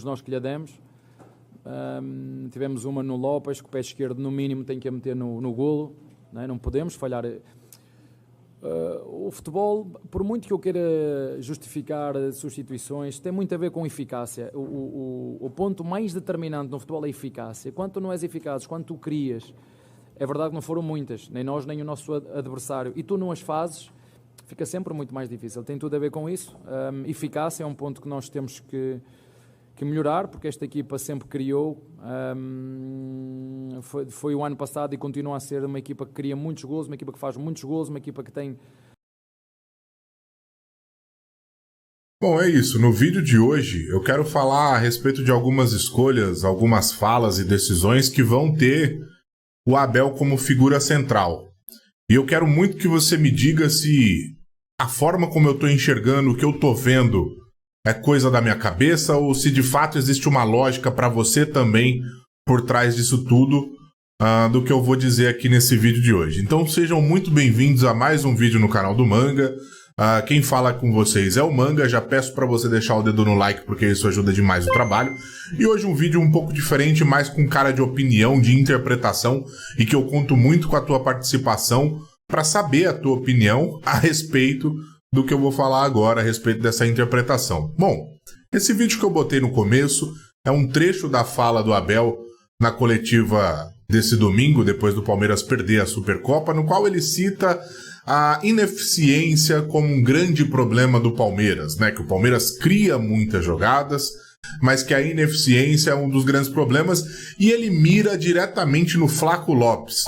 nós que lhe demos. Tivemos uma no Lopes, que o pé esquerdo no mínimo tem que a meter no golo, não podemos falhar. O futebol, por muito que eu queira justificar substituições, tem muito a ver com eficácia. O ponto mais determinante no futebol é a eficácia. Quando tu não és eficaz, quando tu crias, é verdade que não foram muitas, nem nós nem o nosso adversário, e tu não as fazes, fica sempre muito mais difícil. Tem tudo a ver com isso. Eficácia é um ponto que nós temos que melhorar, porque esta equipa sempre criou, foi o ano passado e continua a ser uma equipa que cria muitos golos, uma equipa que faz muitos golos, uma equipa que tem... Bom, é isso. No vídeo de hoje eu quero falar a respeito de algumas escolhas, algumas falas e decisões que vão ter o Abel como figura central. E eu quero muito que você me diga se a forma como eu estou enxergando, o que eu estou vendo, é coisa da minha cabeça ou se de fato existe uma lógica para você também por trás disso tudo, do que eu vou dizer aqui nesse vídeo de hoje. Então sejam muito bem-vindos a mais um vídeo no canal do Manga. Quem fala com vocês é o Manga. Já peço para você deixar o dedo no like porque isso ajuda demais o trabalho. E hoje um vídeo um pouco diferente, mais com cara de opinião, de interpretação, e que eu conto muito com a tua participação para saber a tua opinião a respeito do que eu vou falar agora a respeito dessa interpretação. Bom, esse vídeo que eu botei no começo é um trecho da fala do Abel na coletiva desse domingo, depois do Palmeiras perder a Supercopa, no qual ele cita a ineficiência como um grande problema do Palmeiras, né? Que o Palmeiras cria muitas jogadas, mas que a ineficiência é um dos grandes problemas, e ele mira diretamente no Flaco Lopes.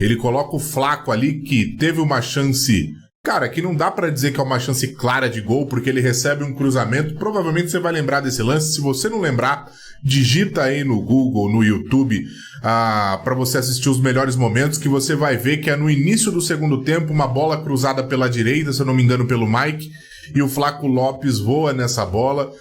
Ele coloca o Flaco ali, que teve uma chance... Cara, que não dá pra dizer que é uma chance clara de gol, porque ele recebe um cruzamento. Provavelmente você vai lembrar desse lance. Se você não lembrar, digita aí no Google, no YouTube, pra você assistir os melhores momentos, que você vai ver que é no início do segundo tempo, uma bola cruzada pela direita, se eu não me engano pelo Mike, e o Flaco Lopes voa nessa bola,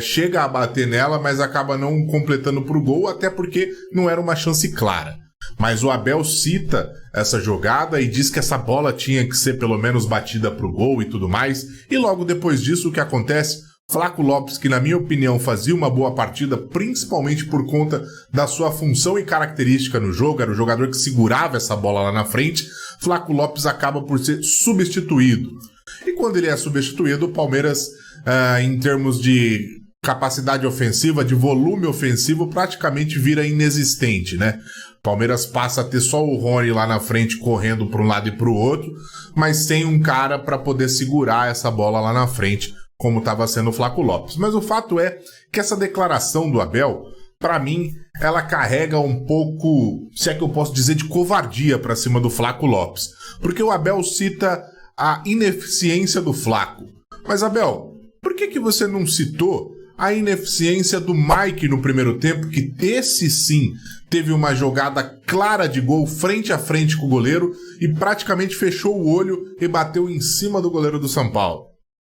chega a bater nela, mas acaba não completando pro gol, até porque não era uma chance clara. Mas o Abel cita essa jogada e diz que essa bola tinha que ser pelo menos batida pro gol e tudo mais. E logo depois disso, o que acontece? Flaco Lopes, que na minha opinião fazia uma boa partida, principalmente por conta da sua função e característica no jogo, era o jogador que segurava essa bola lá na frente, Flaco Lopes acaba por ser substituído. E quando ele é substituído, o Palmeiras, em termos de capacidade ofensiva, de volume ofensivo, praticamente vira inexistente, né? Palmeiras passa a ter só o Rony lá na frente correndo para um lado e para o outro, mas sem um cara para poder segurar essa bola lá na frente, como estava sendo o Flaco Lopes. Mas o fato é que essa declaração do Abel, para mim, ela carrega um pouco, se é que eu posso dizer, de covardia para cima do Flaco Lopes. Porque o Abel cita a ineficiência do Flaco. Mas, Abel, por que você não citou a ineficiência do Mike no primeiro tempo, que esse sim teve uma jogada clara de gol frente a frente com o goleiro e praticamente fechou o olho e bateu em cima do goleiro do São Paulo?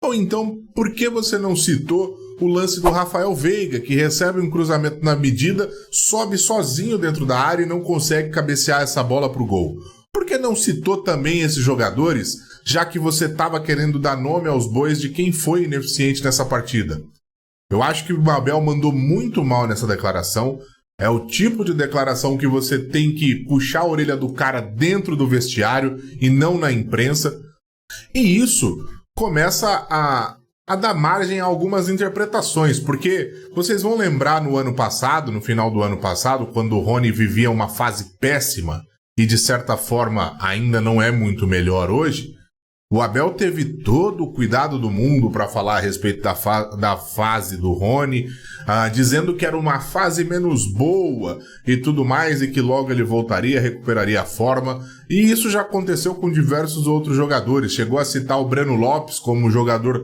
Ou então, por que você não citou o lance do Rafael Veiga, que recebe um cruzamento na medida, sobe sozinho dentro da área e não consegue cabecear essa bola pro gol? Por que não citou também esses jogadores, já que você estava querendo dar nome aos bois de quem foi ineficiente nessa partida? Eu acho que o Abel mandou muito mal nessa declaração. É o tipo de declaração que você tem que puxar a orelha do cara dentro do vestiário e não na imprensa. E isso começa a dar margem a algumas interpretações, porque vocês vão lembrar no ano passado, no final do ano passado, quando o Rony vivia uma fase péssima e de certa forma ainda não é muito melhor hoje, o Abel teve todo o cuidado do mundo para falar a respeito da fase do Rony, dizendo que era uma fase menos boa e tudo mais, e que logo ele voltaria, recuperaria a forma. E isso já aconteceu com diversos outros jogadores. Chegou a citar o Breno Lopes como o jogador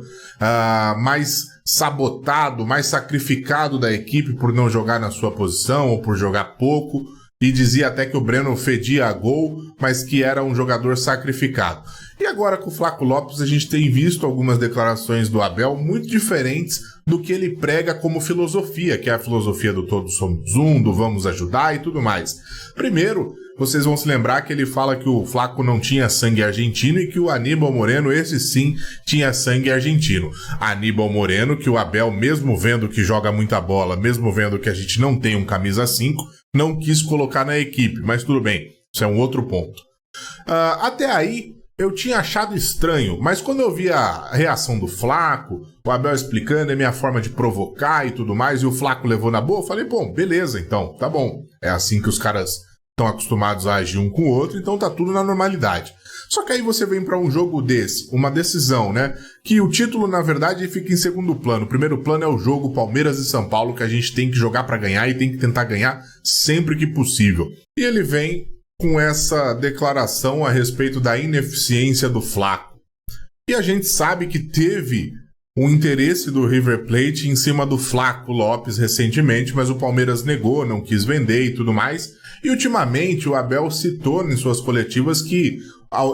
mais sabotado, mais sacrificado da equipe por não jogar na sua posição ou por jogar pouco. E dizia até que o Breno fedia a gol, mas que era um jogador sacrificado. E agora com o Flaco Lopes a gente tem visto algumas declarações do Abel muito diferentes do que ele prega como filosofia, que é a filosofia do todos somos um, do vamos ajudar e tudo mais. Primeiro, vocês vão se lembrar que ele fala que o Flaco não tinha sangue argentino e que o Aníbal Moreno, esse sim, tinha sangue argentino. Aníbal Moreno, que o Abel, mesmo vendo que joga muita bola, mesmo vendo que a gente não tem um camisa 5, não quis colocar na equipe, mas tudo bem, isso é um outro ponto. Até aí, eu tinha achado estranho, mas quando eu vi a reação do Flaco, o Abel explicando a minha forma de provocar e tudo mais, e o Flaco levou na boa, eu falei, bom, beleza, então, tá bom. É assim que os caras estão acostumados a agir um com o outro, então tá tudo na normalidade. Só que aí você vem pra um jogo desse, uma decisão, né? Que o título, na verdade, fica em segundo plano. O primeiro plano é o jogo Palmeiras e São Paulo, que a gente tem que jogar pra ganhar e tem que tentar ganhar sempre que possível. E ele vem com essa declaração a respeito da ineficiência do Flaco. E a gente sabe que teve o interesse do River Plate em cima do Flaco Lopes recentemente, mas o Palmeiras negou, não quis vender e tudo mais. E ultimamente o Abel citou em suas coletivas que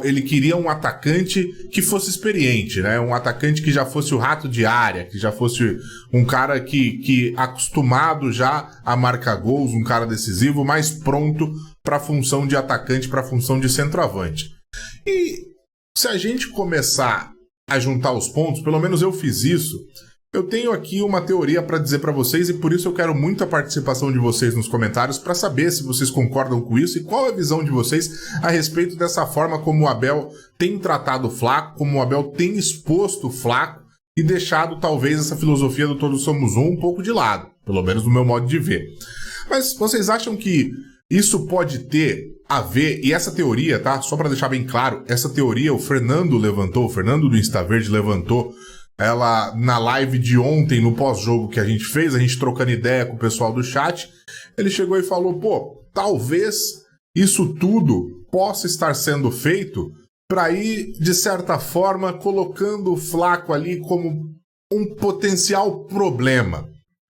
ele queria um atacante que fosse experiente, né? Um atacante que já fosse o rato de área, que já fosse um cara que acostumado já a marcar gols, um cara decisivo, mais pronto para a função de atacante, para a função de centroavante. E se a gente começar a juntar os pontos, pelo menos eu fiz isso, eu tenho aqui uma teoria para dizer para vocês e por isso eu quero muito a participação de vocês nos comentários para saber se vocês concordam com isso e qual é a visão de vocês a respeito dessa forma como o Abel tem tratado o Flaco, como o Abel tem exposto o Flaco e deixado talvez essa filosofia do todos somos um pouco de lado, pelo menos no meu modo de ver. Mas vocês acham que isso pode ter a ver, e essa teoria, tá? Só para deixar bem claro, essa teoria o Fernando do Insta Verde levantou ela na live de ontem, no pós-jogo que a gente fez, a gente trocando ideia com o pessoal do chat, ele chegou e falou, pô, talvez isso tudo possa estar sendo feito para ir, de certa forma, colocando o Flaco ali como um potencial problema.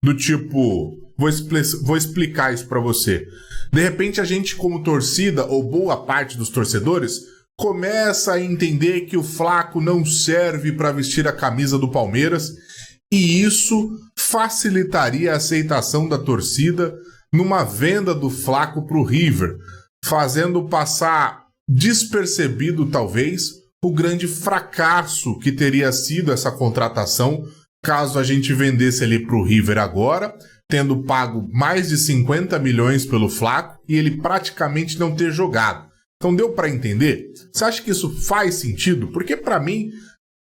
Do tipo, vou explicar isso para você. De repente a gente como torcida, ou boa parte dos torcedores, começa a entender que o Flaco não serve para vestir a camisa do Palmeiras e isso facilitaria a aceitação da torcida numa venda do Flaco para o River, fazendo passar despercebido talvez o grande fracasso que teria sido essa contratação caso a gente vendesse ele para o River agora, tendo pago mais de 50 milhões pelo Flaco e ele praticamente não ter jogado. Então deu para entender? Você acha que isso faz sentido? Porque para mim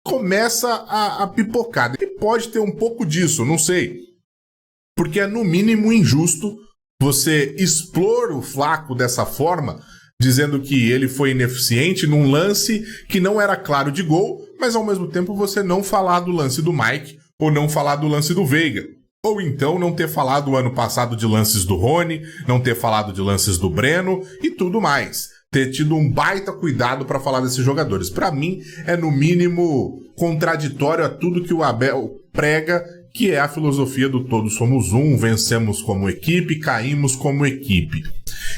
começa a pipocar. E pode ter um pouco disso, não sei. Porque é no mínimo injusto você expor o Flaco dessa forma, dizendo que ele foi ineficiente num lance que não era claro de gol, mas ao mesmo tempo você não falar do lance do Mike ou não falar do lance do Veiga. Ou então não ter falado o ano passado de lances do Rony, não ter falado de lances do Breno e tudo mais. Ter tido um baita cuidado para falar desses jogadores. Para mim, é no mínimo contraditório a tudo que o Abel prega, que é a filosofia do todos somos um, vencemos como equipe, caímos como equipe.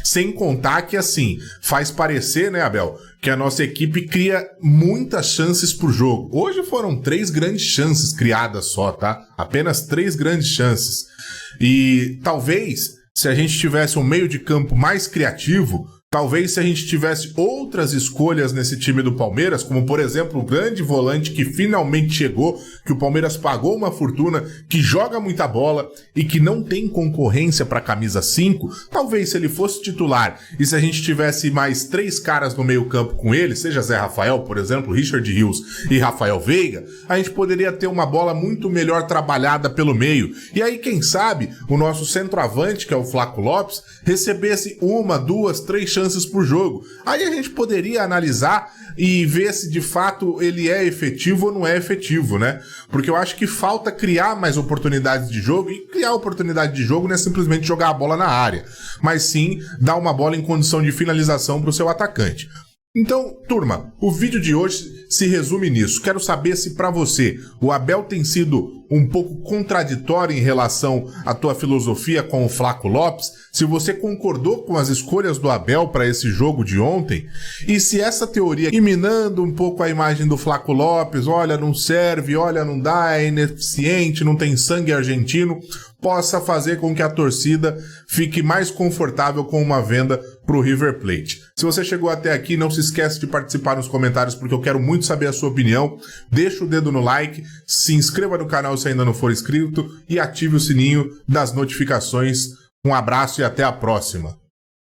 Sem contar que, assim, faz parecer, né, Abel, que a nossa equipe cria muitas chances pro jogo. Hoje foram 3 grandes chances criadas só, tá? Apenas 3 grandes chances. E talvez, se a gente tivesse um meio de campo mais criativo, talvez se a gente tivesse outras escolhas nesse time do Palmeiras, como por exemplo o grande volante que finalmente chegou, que o Palmeiras pagou uma fortuna, que joga muita bola e que não tem concorrência para a camisa 5, talvez se ele fosse titular e se a gente tivesse mais 3 caras no meio campo com ele, seja Zé Rafael, por exemplo, Richard Rios e Rafael Veiga, a gente poderia ter uma bola muito melhor trabalhada pelo meio. E aí, quem sabe, o nosso centroavante, que é o Flaco Lopes, recebesse 1, 2, 3 chances por jogo. Aí a gente poderia analisar e ver se de fato ele é efetivo ou não é efetivo, né? Porque eu acho que falta criar mais oportunidades de jogo, e criar oportunidade de jogo não é simplesmente jogar a bola na área, mas sim dar uma bola em condição de finalização para o seu atacante. Então, turma, o vídeo de hoje se resume nisso. Quero saber se para você o Abel tem sido um pouco contraditório em relação à tua filosofia com o Flaco Lopes, se você concordou com as escolhas do Abel para esse jogo de ontem, e se essa teoria minando um pouco a imagem do Flaco Lopes, olha, não serve, olha, não dá, é ineficiente, não tem sangue argentino, possa fazer com que a torcida fique mais confortável com uma venda para o River Plate. Se você chegou até aqui, não se esquece de participar nos comentários, porque eu quero muito saber a sua opinião. Deixa o dedo no like, se inscreva no canal se ainda não for inscrito e ative o sininho das notificações. Um abraço e até a próxima.